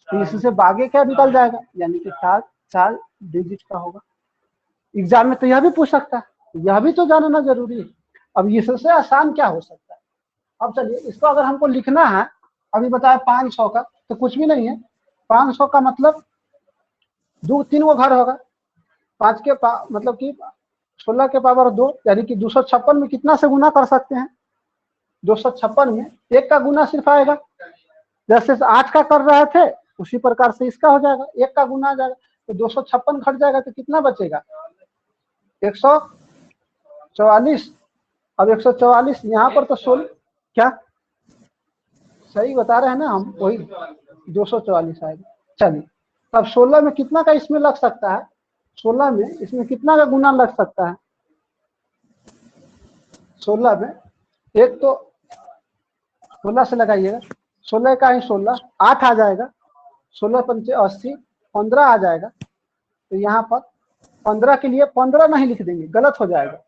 तो इससे आगे क्या निकल जाएगा, यानी कि 4 डिजिट का होगा। एग्जाम में तो यह भी पूछ सकता है, यह भी तो जानना जरूरी है। अब इससे आसान क्या हो सकता है। अब चलिए इसको अगर हमको लिखना है, अभी बताया 500 का, तो कुछ भी नहीं है। 500 का मतलब 2-3 गो घर होगा, 5 के मतलब कि 16 के पावर 2, यानी कि 256 में कितना से गुना कर सकते हैं, 256 में 1 का गुना सिर्फ आएगा। जैसे 8 का कर रहे थे उसी प्रकार से इसका हो जाएगा, 1 का गुना आ जाएगा, तो 256 घट जाएगा तो कितना बचेगा, 144। अब 144 यहाँ पर तो 16, क्या सही बता रहे हैं ना हम, वही 244 आएगा। चलिए अब 16 में कितना का इसमें लग सकता है, 16 में इसमें कितना का गुना लग सकता है। 16 में एक तो 16 से लगाइएगा, 16 का ही 16 8 आ जाएगा, 16 पंचे 80, 15 आ जाएगा। तो यहाँ पर 15 के लिए 15 नहीं लिख देंगे, गलत हो जाएगा।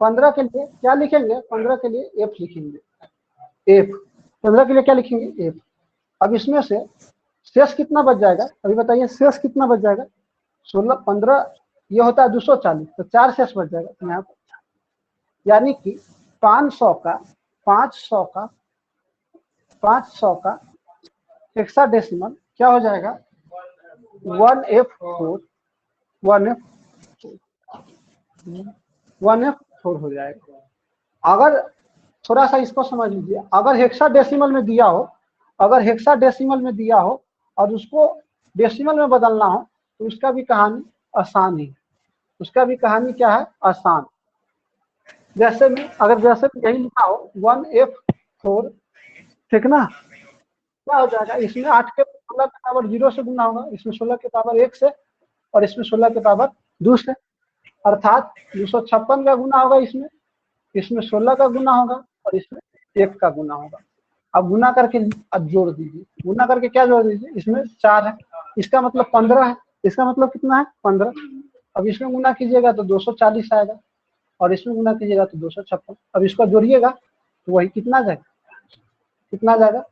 15 के लिए क्या लिखेंगे, 15 के लिए एफ लिखेंगे, एफ। 15 के लिए क्या लिखेंगे, एफ। अब इसमें से शेष कितना बच जाएगा, अभी बताइए शेष कितना बच जाएगा। 16 15 ये होता है 240, तो 4 शेष बच जाएगा। तो यहाँ पर यानी कि 500 का हेक्साडेसिमल क्या हो जाएगा, 1F4 हो जाएगा। अगर थोड़ा सा इसको समझ लीजिए, अगर हेक्साडेसिमल में दिया हो और उसको डेसिमल में बदलना हो तो उसका भी कहानी आसान ही, उसका भी कहानी क्या है, आसान। जैसे में अगर जैसे में यही लिखा हो 1F4, ठीक ना, क्या हो जाएगा, इसमें 8 के 16 के पावर 0 से गुना होगा, इसमें 16 के पावर 1 से, और इसमें 16 के पावर 2 से, अर्थात 256 का गुना होगा, इसमें 16 का गुना होगा और इसमें 1 का गुना होगा। अब गुना करके अब जोड़ दीजिए, गुना करके क्या जोड़ दीजिए, इसमें 4 है, इसका मतलब 15 है, इसका मतलब कितना है, 15। अब इसमें गुना कीजिएगा तो 240 आएगा, और इसमें गुना कीजिएगा तो 256। अब इसको जोड़िएगा तो वही कितना जाएगा, कितना जाएगा।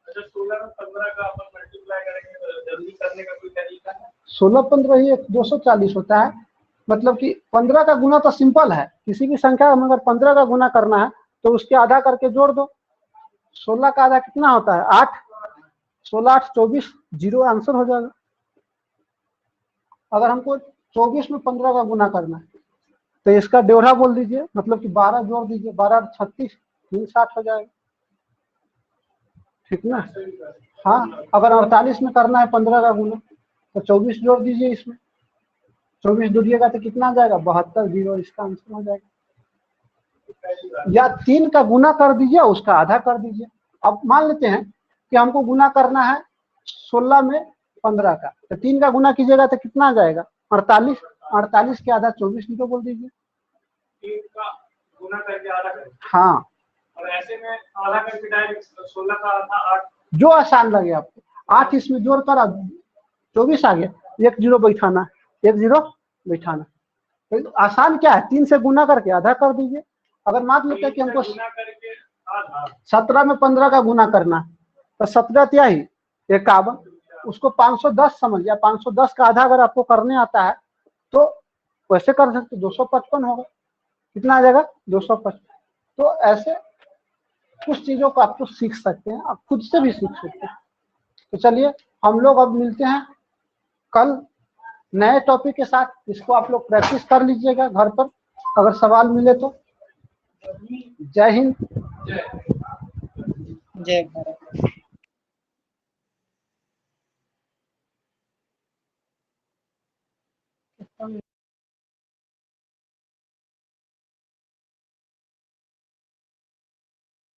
16 में 15 का अपन मल्टीप्लाई करेंगे तो जल्दी करने का कोई तरीका है? 16 15 ही 240 होता है, मतलब कि 15 का गुना तो सिंपल है, किसी भी संख्या में अगर 15 का गुना करना है तो उसके आधा करके जोड़ दो। 16 का आधा कितना होता है, 8, 16 8 24, 0 आंसर हो जाएगा। अगर हमको 24 में 15 का गुना करना है तो इसका ड्योरा बोल दीजिए, मतलब कि 12 जोड़ दीजिए, 12 36, 60 हो जाएगा, ठीक ना। हाँ, अगर 48 में करना है 15 का गुना तो 24 जोड़ दीजिए, इसमें 24 जोड़िएगा तो कितना आ जाएगा, 72, 0, इसका आंसर हो जाएगा। या 3 का गुना कर दीजिए, उसका आधा कर दीजिए। अब मान लेते हैं कि हमको गुना करना है 16 में 15 का, तो 3 का गुना कीजिएगा तो कितना आ जाएगा, 48, 48 के आधा 24, 0 बोल दीजिए। 3 का गुना करके आधा करें। हाँ, और ऐसे में आधा करके डायरेक्ट 16 का आधा 8, जो आसान लगे आपको। 8 इसमें जोड़ कर 24 आ गया, 1 0 बैठाना, 1 0 बैठाना, तो आसान क्या है, 3 से गुना करके आधा कर दीजिए। अगर मान लेते हैं कि हमको गुना करके आधा 17 में 15 का गुना करना है तो 17 त्याही 51, उसको 510 समझ लिया, 510 का आधा अगर आपको करने आता है तो वैसे कर सकते, 255 होगा, कितना आ जाएगा, 255। तो ऐसे कुछ चीजों को आप तो सीख सकते हैं, आप खुद से भी सीख सकते हैं। तो चलिए हम लोग अब मिलते हैं कल नए टॉपिक के साथ, इसको आप लोग प्रैक्टिस कर लीजिएगा घर पर, अगर सवाल मिले तो। जय हिंद, जय भारत।